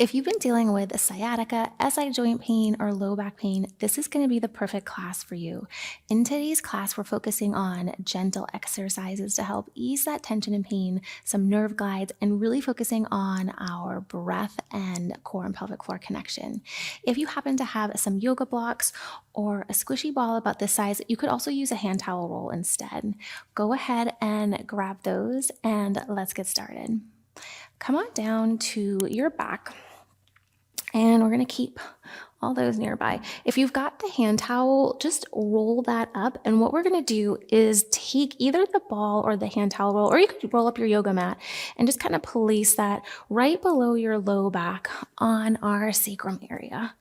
If you've been dealing with sciatica, SI joint pain, or low back pain, this is going to be the perfect class for you. In today's class, we're focusing on gentle exercises to help ease that tension and pain, some nerve glides, and really focusing on our breath and core and pelvic floor connection. If you happen to have some yoga blocks or a squishy ball about this size, you could also use a hand towel roll instead. Go ahead and grab those and let's get started. Come on down to your back. And we're going to keep all those nearby. If you've got the hand towel, just roll that up. And what we're going to do is take either the ball or the hand towel roll, or you could roll up your yoga mat and just kind of place that right below your low back on our sacrum area.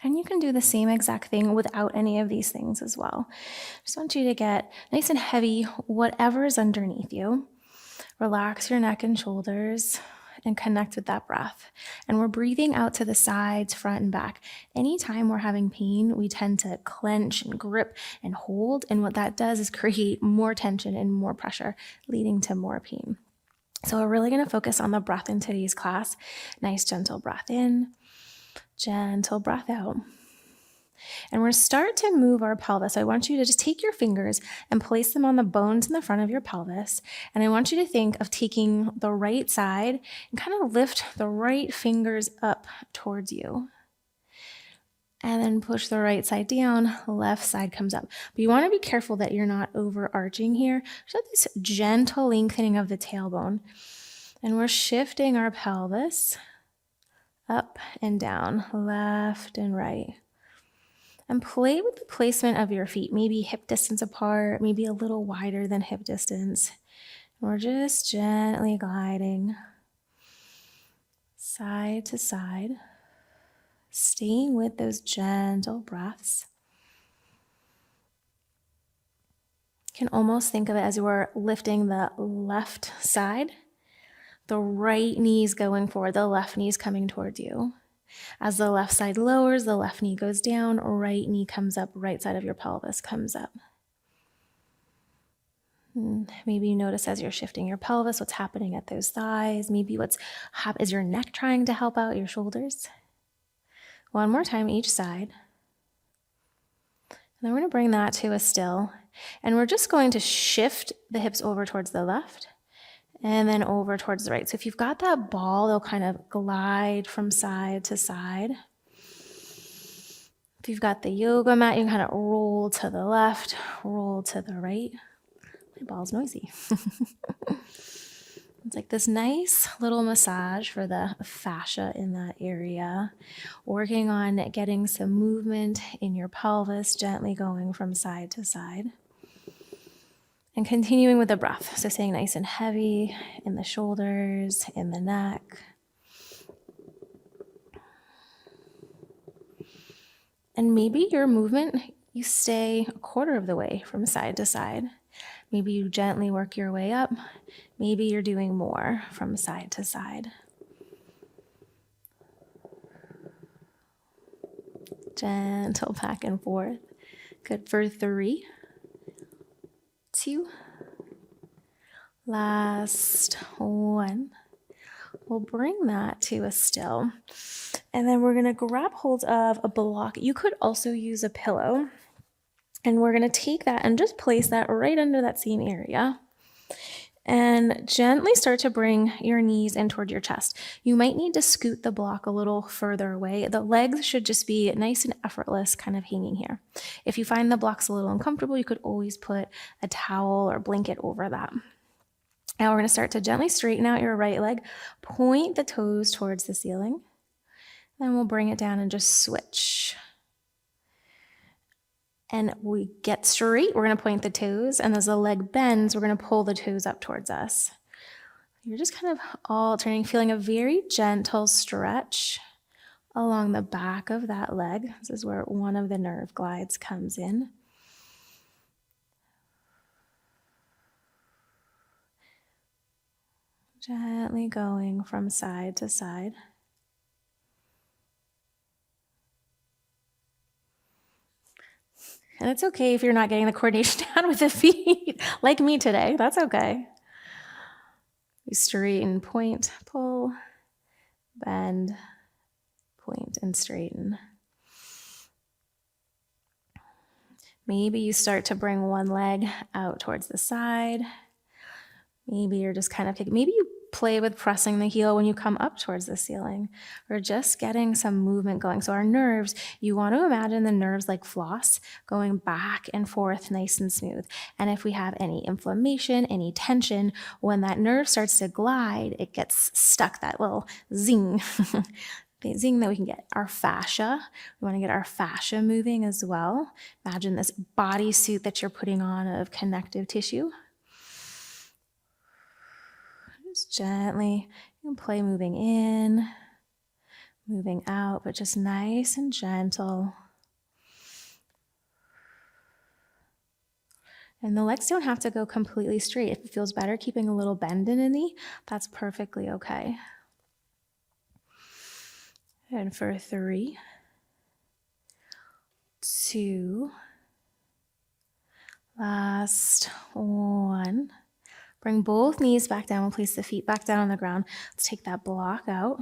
And you can do the same exact thing without any of these things as well. Just want you to get nice and heavy, whatever is underneath you. Relax your neck and shoulders and connect with that breath. And we're breathing out to the sides, front and back. Anytime we're having pain, we tend to clench and grip and hold. And what that does is create more tension and more pressure, leading to more pain. So we're really going to focus on the breath in today's class. Nice, gentle breath in, gentle breath out. And we're going to start to move our pelvis. So I want you to just take your fingers and place them on the bones in the front of your pelvis. And I want you to think of taking the right side and kind of lift the right fingers up towards you. And then push the right side down, left side comes up. But you want to be careful that you're not overarching here. So this gentle lengthening of the tailbone. And we're shifting our pelvis up and down, left and right. And play with the placement of your feet, maybe hip distance apart, maybe a little wider than hip distance. And we're just gently gliding side to side, staying with those gentle breaths. You can almost think of it as we're lifting the left side, the right knee's going forward, the left knee's coming towards you. As the left side lowers, the left knee goes down, right knee comes up, right side of your pelvis comes up. Maybe you notice as you're shifting your pelvis, what's happening at those thighs. Maybe is your neck trying to help out your shoulders? One more time each side. And then we're going to bring that to a still. And we're just going to shift the hips over towards the left and then over towards the right. So if you've got that ball, they'll kind of glide from side to side. If you've got the yoga mat, you can kind of roll to the left, roll to the right. My ball's noisy. It's like this nice little massage for the fascia in that area. Working on getting some movement in your pelvis, gently going from side to side. And continuing with the breath. So staying nice and heavy in the shoulders, in the neck. And maybe your movement, you stay a quarter of the way from side to side. Maybe you gently work your way up. Maybe you're doing more from side to side. Gentle back and forth. Good for 3, 2, last 1. We'll bring that to a still. And then we're going to grab hold of a block. You could also use a pillow. And we're going to take that and just place that right under that same area. And gently start to bring your knees in toward your chest. You might need to scoot the block a little further away. The legs should just be nice and effortless, kind of hanging here. If you find the blocks a little uncomfortable, you could always put a towel or blanket over that. Now we're going to start to gently straighten out your right leg. Point the toes towards the ceiling. Then we'll bring it down and just switch. And we get straight, we're going to point the toes, and as the leg bends, we're going to pull the toes up towards us. You're just kind of alternating, feeling a very gentle stretch along the back of that leg. This is where one of the nerve glides comes in. Gently going from side to side. And it's okay if you're not getting the coordination down with the feet, like me today. That's okay. We straighten, point, pull, bend, point, and straighten. Maybe you start to bring one leg out towards the side. Maybe you're just kind of kicking. Maybe you play with pressing the heel when you come up towards the ceiling, or just getting some movement going. So our nerves, you want to imagine the nerves like floss going back and forth nice and smooth. And if we have any inflammation, any tension, when that nerve starts to glide, it gets stuck, that little zing. The zing that we can get. Our fascia, we want to get our fascia moving as well. Imagine this bodysuit that you're putting on of connective tissue. Just gently, you can play moving in, moving out, but just nice and gentle. And the legs don't have to go completely straight. If it feels better keeping a little bend in the knee, that's perfectly okay. And for 3, 2, last 1. Bring both knees back down. We'll place the feet back down on the ground. Let's take that block out.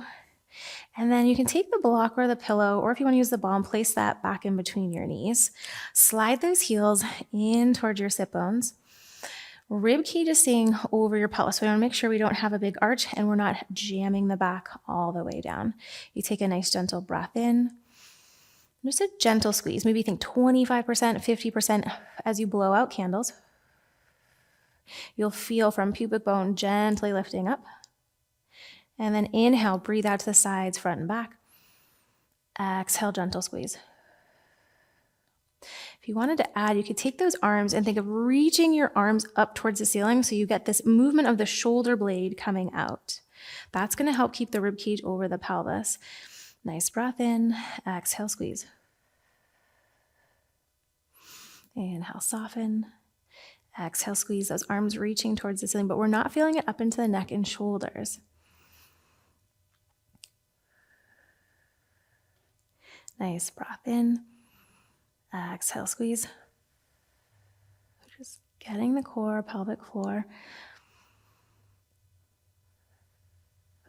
And then you can take the block or the pillow, or if you want to use the ball, place that back in between your knees. Slide those heels in towards your sit bones. Rib cage is staying over your pelvis. So we want to make sure we don't have a big arch and we're not jamming the back all the way down. You take a nice gentle breath in. Just a gentle squeeze. Maybe think 25%, 50% as you blow out candles. You'll feel from pubic bone gently lifting up. And then inhale, breathe out to the sides, front and back. Exhale, gentle squeeze. If you wanted to add, you could take those arms and think of reaching your arms up towards the ceiling so you get this movement of the shoulder blade coming out. That's going to help keep the rib cage over the pelvis. Nice breath in, exhale, squeeze. Inhale, soften. Exhale, squeeze, those arms reaching towards the ceiling, but we're not feeling it up into the neck and shoulders. Nice breath in. Exhale, squeeze. Just getting the core, pelvic floor.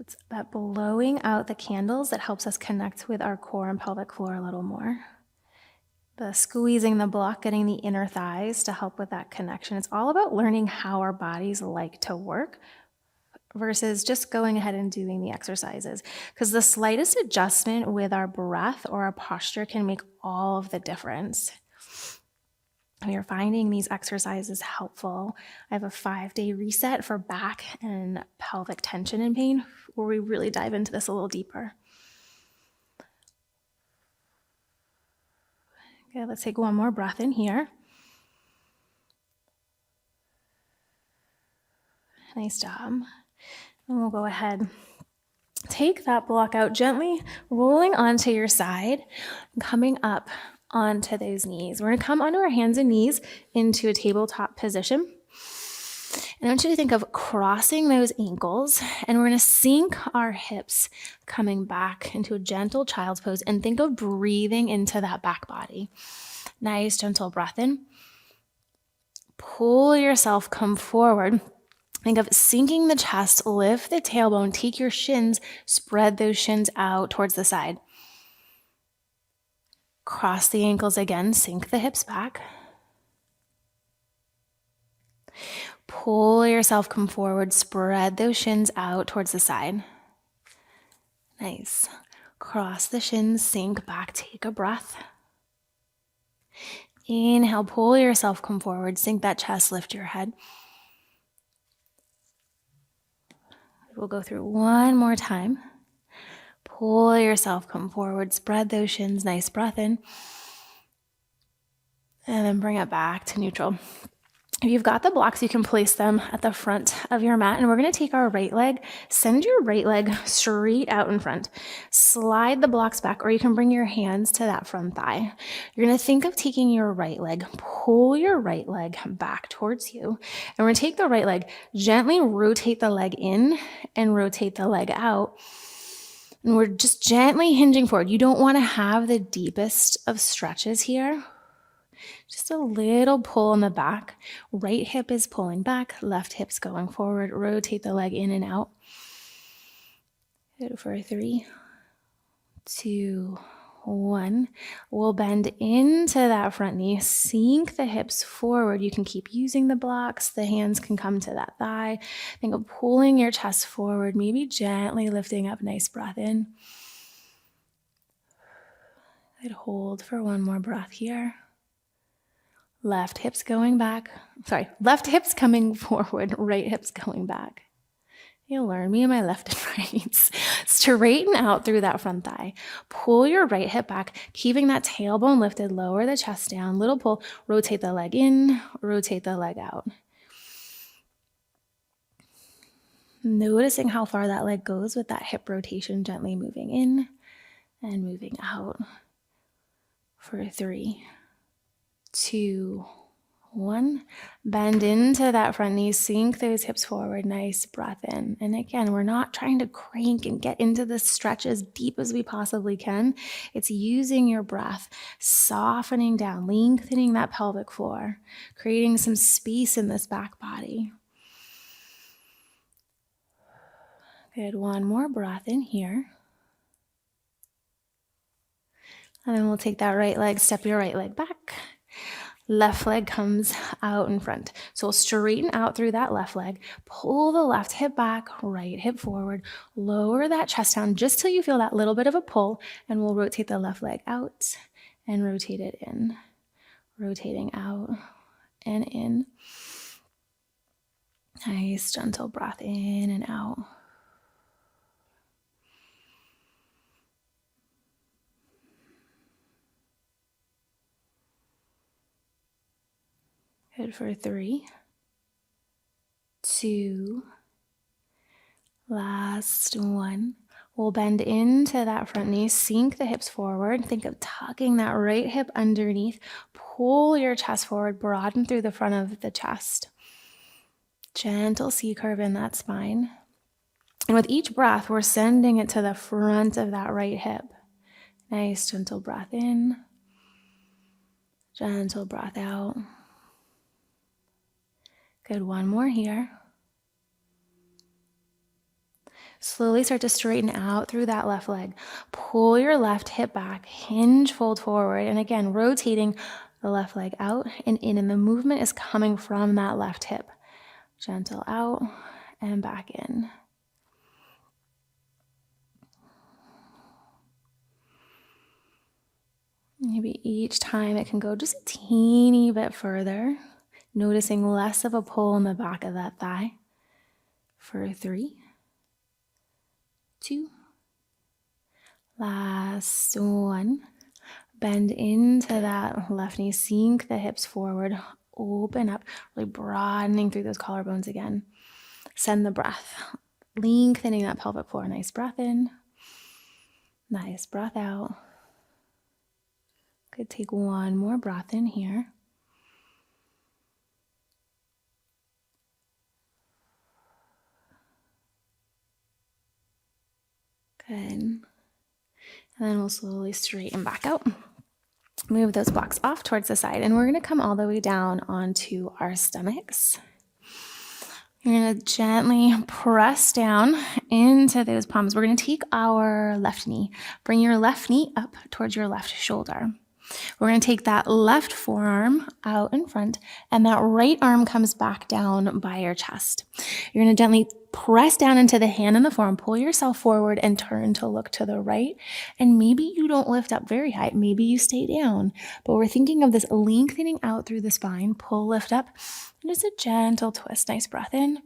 It's that blowing out the candles that helps us connect with our core and pelvic floor a little more. The squeezing the block, getting the inner thighs to help with that connection. It's all about learning how our bodies like to work versus just going ahead and doing the exercises. Because the slightest adjustment with our breath or our posture can make all of the difference. If you're finding these exercises helpful, I have a 5-day reset for back and pelvic tension and pain where we really dive into this a little deeper. Okay, let's take one more breath in here. Nice job. And we'll go ahead, take that block out gently, rolling onto your side, and coming up onto those knees. We're going to come onto our hands and knees into a tabletop position. And I want you to think of crossing those ankles, and we're going to sink our hips coming back into a gentle child's pose, and think of breathing into that back body. Nice, gentle breath in. Pull yourself, come forward. Think of sinking the chest, lift the tailbone, take your shins, spread those shins out towards the side. Cross the ankles again, sink the hips back. Pull yourself, come forward, spread those shins out towards the side. Nice. Cross the shins, sink back, take a breath. Inhale, pull yourself, come forward, sink that chest, lift your head. We'll go through one more time. Pull yourself, come forward, spread those shins, nice breath in. And then bring it back to neutral. If you've got the blocks, you can place them at the front of your mat. And we're going to take our right leg, send your right leg straight out in front. Slide the blocks back, or you can bring your hands to that front thigh. You're going to think of taking your right leg, pull your right leg back towards you. And we're going to take the right leg, gently rotate the leg in and rotate the leg out. And we're just gently hinging forward. You don't want to have the deepest of stretches here. Just a little pull in the back. Right hip is pulling back, left hip's going forward. Rotate the leg in and out. Good for 3, 2, 1. We'll bend into that front knee, sink the hips forward. You can keep using the blocks. The hands can come to that thigh. Think of pulling your chest forward, maybe gently lifting up. Nice breath in. Good, hold for one more breath here. Left hip's going back. Left hip's coming forward, right hip's going back. You'll learn me and my left and rights. Straighten out through that front thigh. Pull your right hip back, keeping that tailbone lifted. Lower the chest down. Little pull. Rotate the leg in. Rotate the leg out. Noticing how far that leg goes with that hip rotation, gently moving in and moving out. For 3, 2, 1. Bend into that front knee, sink those hips forward. Nice breath in. And again, we're not trying to crank and get into this stretch as deep as we possibly can. It's using your breath, softening down, lengthening that pelvic floor, creating some space in this back body. Good, one more breath in here. And then we'll take that right leg, step your right leg back. Left leg comes out in front. So we'll straighten out through that left leg, pull the left hip back, right hip forward, lower that chest down just till you feel that little bit of a pull, and we'll rotate the left leg out and rotate it in. Rotating out and in. Nice, gentle breath in and out. Good for 3, 2, last 1. We'll bend into that front knee, sink the hips forward. Think of tucking that right hip underneath. Pull your chest forward, broaden through the front of the chest. Gentle C curve in that spine. And with each breath, we're sending it to the front of that right hip. Nice, gentle breath in. Gentle breath out. Good, one more here. Slowly start to straighten out through that left leg. Pull your left hip back, hinge, fold forward. And again, rotating the left leg out and in. And the movement is coming from that left hip. Gentle out and back in. Maybe each time it can go just a teeny bit further. Noticing less of a pull in the back of that thigh. For 3, 2, last 1. Bend into that left knee, sink the hips forward, open up, really broadening through those collarbones again. Send the breath, lengthening that pelvic floor. Nice breath in, nice breath out. Good, take one more breath in here. Good. And then we'll slowly straighten back out. Move those blocks off towards the side. And we're going to come all the way down onto our stomachs. You're going to gently press down into those palms. We're going to take our left knee. Bring your left knee up towards your left shoulder. We're going to take that left forearm out in front, and that right arm comes back down by your chest. You're going to gently press down into the hand and the forearm, pull yourself forward and turn to look to the right. And maybe you don't lift up very high. Maybe you stay down, but we're thinking of this lengthening out through the spine, pull, lift up, and just a gentle twist. Nice breath in.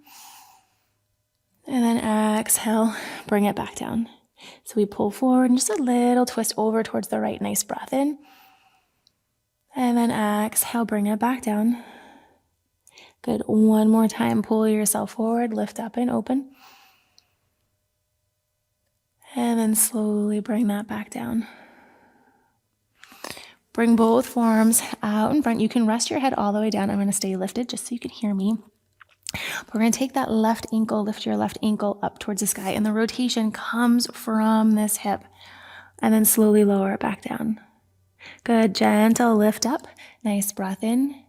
And then exhale, bring it back down. So we pull forward and just a little twist over towards the right. Nice breath in. And then exhale, bring it back down. Good. One more time. Pull yourself forward, lift up and open. And then slowly bring that back down. Bring both forearms out in front. You can rest your head all the way down. I'm going to stay lifted just so you can hear me. We're going to take that left ankle, lift your left ankle up towards the sky. And the rotation comes from this hip. And then slowly lower it back down. Good, gentle lift up. Nice breath in.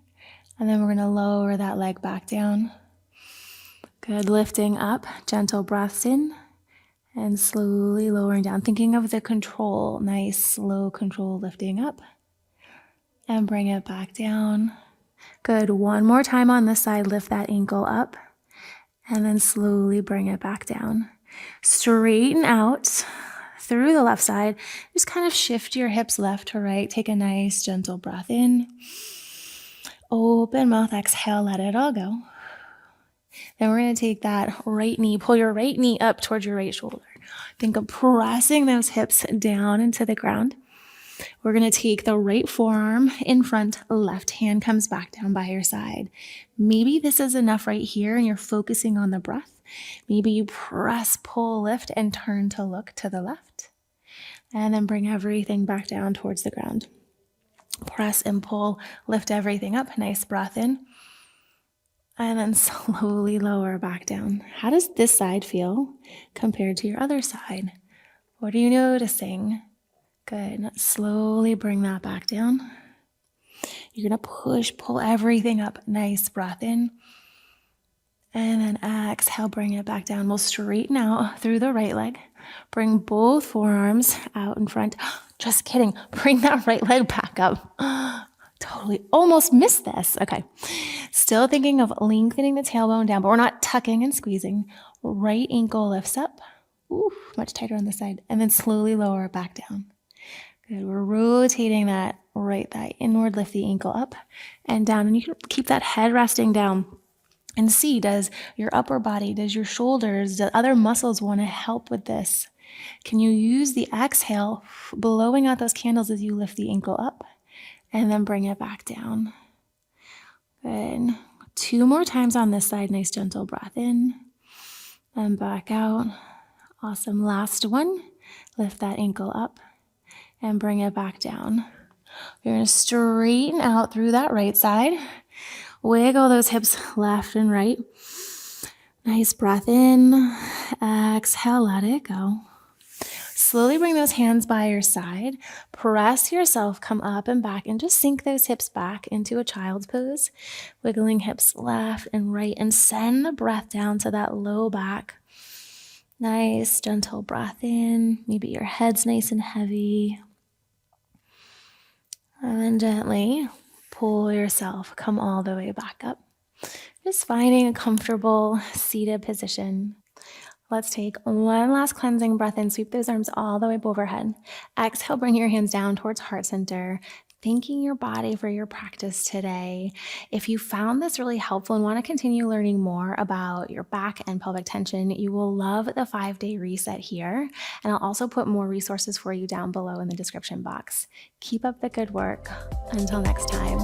And then we're gonna lower that leg back down. Good, lifting up, gentle breaths in. And slowly lowering down, thinking of the control, nice slow control, lifting up and bring it back down. Good, one more time on this side, lift that ankle up and then slowly bring it back down. Straighten out through the left side, just kind of shift your hips left to right, take a nice gentle breath in. Open mouth, exhale, let it all go. Then we're going to take that right knee, pull your right knee up towards your right shoulder. Think of pressing those hips down into the ground. We're going to take the right forearm in front, left hand comes back down by your side. Maybe this is enough right here and you're focusing on the breath. Maybe you press, pull, lift, and turn to look to the left. And then bring everything back down towards the ground. Press and pull, lift everything up. Nice breath in. And then slowly lower back down. How does this side feel compared to your other side? What are you noticing? Good. Slowly bring that back down. You're going to push, pull everything up. Nice breath in. And then exhale, bring it back down. We'll straighten out through the right leg. Bring both forearms out in front. Just kidding. Bring that right leg back up. Totally almost missed this. Okay. Still thinking of lengthening the tailbone down, but we're not tucking and squeezing. Right ankle lifts up. Ooh, much tighter on the side. And then slowly lower it back down. Good. We're rotating that right thigh inward, lift the ankle up and down. And you can keep that head resting down and see, does your upper body, does your shoulders, do other muscles want to help with this? Can you use the exhale, blowing out those candles as you lift the ankle up and then bring it back down? Good. 2 more times on this side. Nice gentle breath in and back out. Awesome. Last one. Lift that ankle up and bring it back down. You're going to straighten out through that right side. Wiggle those hips left and right. Nice breath in. Exhale, let it go. Slowly bring those hands by your side. Press yourself, come up and back, and just sink those hips back into a child's pose. Wiggling hips left and right, and send the breath down to that low back. Nice, gentle breath in. Maybe your head's nice and heavy. And then gently pull yourself, come all the way back up. Just finding a comfortable seated position. Let's take one last cleansing breath in. Sweep those arms all the way up overhead. Exhale, bring your hands down towards heart center. Thanking your body for your practice today. If you found this really helpful and want to continue learning more about your back and pelvic tension, you will love the 5-day reset here. And I'll also put more resources for you down below in the description box. Keep up the good work. Until next time.